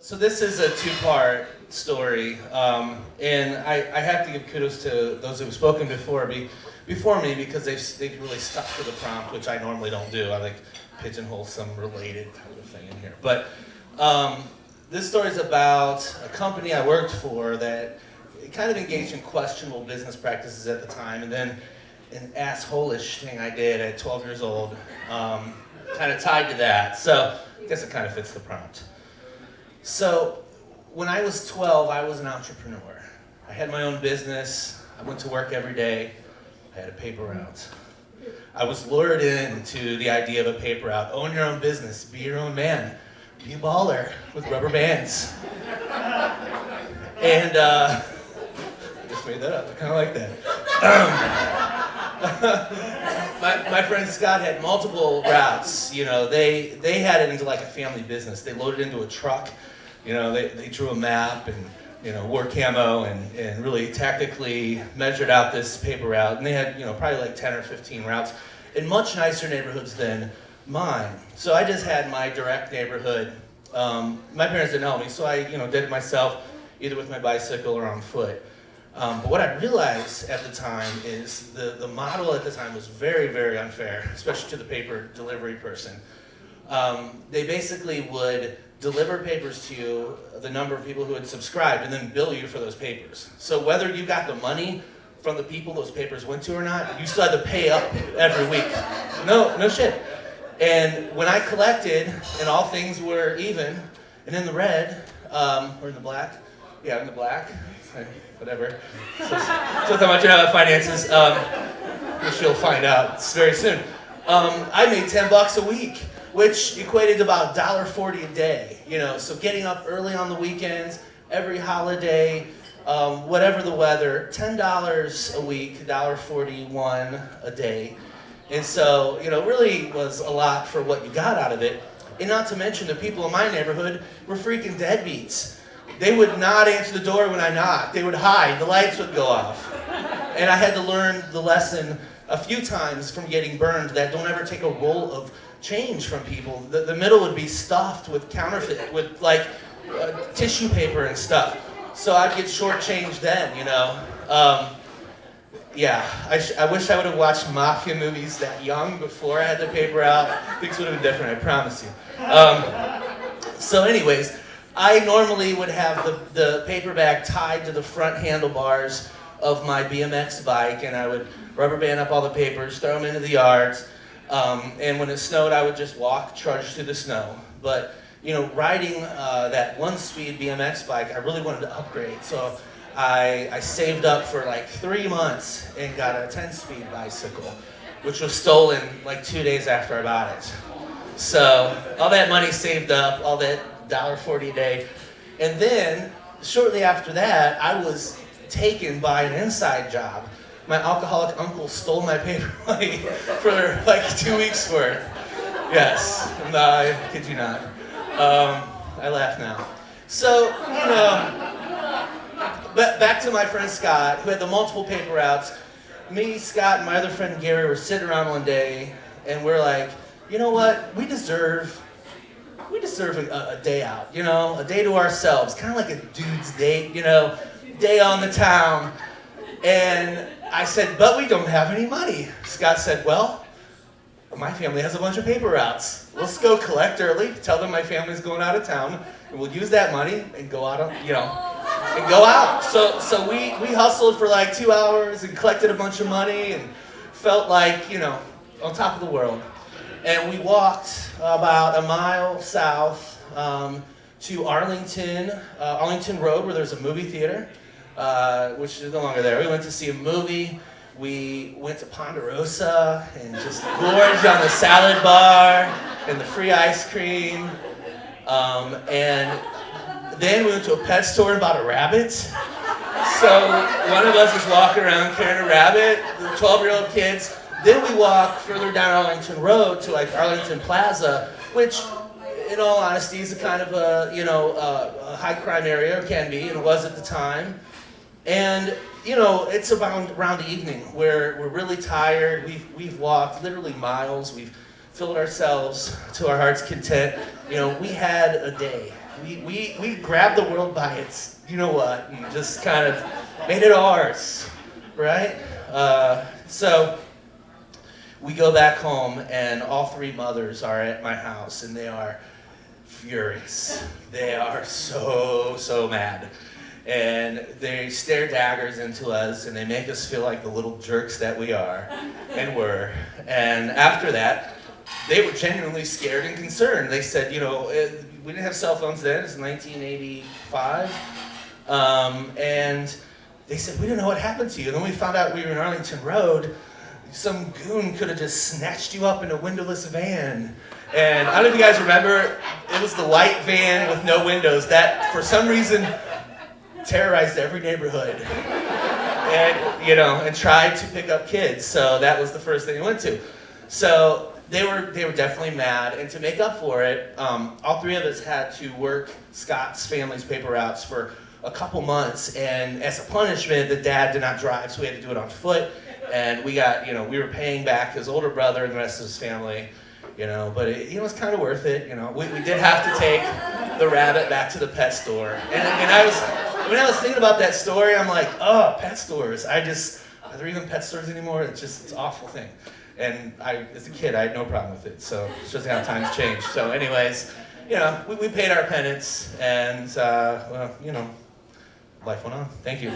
So this is a two-part story, and I have to give kudos to those who've spoken before me because they've really stuck to the prompt, which I normally don't do. I like pigeonhole some related kind of thing in here. But this story is about a company I worked for that kind of engaged in questionable business practices at the time, and then an asshole-ish thing I did at 12 years old, kind of tied to that. So I guess it kind of fits the prompt. So when I was 12, I was an entrepreneur. I had my own business. I went to work every day. I had a paper route. I was lured into the idea of a paper route. Own your own business. Be your own man. Be a baller with rubber bands. And I just made that up. I kind of like that. My friend Scott had multiple routes. You know, they had it into like a family business. They loaded into a truck. You know, they drew a map and, you know, wore camo and really tactically measured out this paper route. And they had, you know, probably like 10 or 15 routes in much nicer neighborhoods than mine. So I just had my direct neighborhood. My parents didn't help me, so I, you know, did it myself, either with my bicycle or on foot. But what I realized at the time is the model at the time was very, very unfair, especially to the paper delivery person. They basically would deliver papers to you, the number of people who had subscribed, and then bill you for those papers. So whether you got the money from the people those papers went to or not, you still had to pay up every week. No shit. And when I collected, and all things were even, and in the red, or in the black, yeah, in the black, whatever. So how much you know about finances, which you'll find out very soon. I made $10 a week, which equated to about $1.40 a day. You know, so getting up early on the weekends, every holiday, whatever the weather, $10 a week, $1.41 a day. And so, you know, really was a lot for what you got out of it. And not to mention the people in my neighborhood were freaking deadbeats. They would not answer the door when I knocked. They would hide. The lights would go off. And I had to learn the lesson a few times from getting burned that don't ever take a roll of change from people. The middle would be stuffed with counterfeit, with like tissue paper and stuff. So I'd get shortchanged then, you know. Yeah, I wish I would have watched mafia movies that young before I had the paper out. Things would have been different, I promise you. So anyways, I normally would have the paper bag tied to the front handlebars of my BMX bike, and I would rubber band up all the papers, throw them into the yards, and when it snowed, I would just trudge through the snow. But, you know, riding that one-speed BMX bike, I really wanted to upgrade, so I saved up for like 3 months and got a 10-speed bicycle, which was stolen like 2 days after I bought it. So all that money saved up, all that $1.40 a day. And then shortly after that, I was taken by an inside job. My alcoholic uncle stole my paper money for like 2 weeks worth. Yes, no, I kid you not. I laugh now. So, you know, but back to my friend Scott, who had the multiple paper routes. Me, Scott, and my other friend Gary were sitting around one day, and we're like, you know what? We deserve a day out, you know, a day to ourselves, kind of like a dude's date, you know, day on the town. And I said, but we don't have any money. Scott said, well, my family has a bunch of paper routes. Let's go collect early, tell them my family's going out of town, and we'll use that money and go out, you know, and go out. So we hustled for like 2 hours and collected a bunch of money and felt like, you know, on top of the world. And we walked about a mile south to Arlington Road, where there's a movie theater, which is no longer there. We went to see a movie. We went to Ponderosa and just gorged on the salad bar and the free ice cream. And then we went to a pet store and bought a rabbit. So one of us was walking around carrying a rabbit, the 12-year-old kids. Then we walked further down Arlington Road to like Arlington Plaza, which, in all honesty, is a kind of a high crime area, or can be, and it was at the time. And you know, it's around the evening where we're really tired. We've walked literally miles. We've filled ourselves to our heart's content. You know, we had a day. we grabbed the world by its, you know what, and just kind of made it ours, right? So we go back home, and all three mothers are at my house, and they are furious. They are so mad. And they stare daggers into us, and they make us feel like the little jerks that we are and were. And after that, they were genuinely scared and concerned. They said, you know, we didn't have cell phones then, it's 1985. And they said, we didn't know what happened to you. And then we found out we were in Arlington Road. Some goon could have just snatched you up in a windowless van. And I don't know if you guys remember, it was the white van with no windows that, for some reason, terrorized every neighborhood. And, you know, and tried to pick up kids. So that was the first thing we went to. So they were definitely mad. And to make up for it, all three of us had to work Scott's family's paper routes for a couple months. And as a punishment, the dad did not drive, so we had to do it on foot. And we got, you know, we were paying back his older brother and the rest of his family, you know, but it, you know, it's kind of worth it, you know. We did have to take the rabbit back to the pet store. And when I was thinking about that story, I'm like, oh, pet stores. Are there even pet stores anymore? It's an awful thing. And as a kid, I had no problem with it. So it's just how times change. So anyways, you know, we paid our penance, and, well, you know, life went on. Thank you.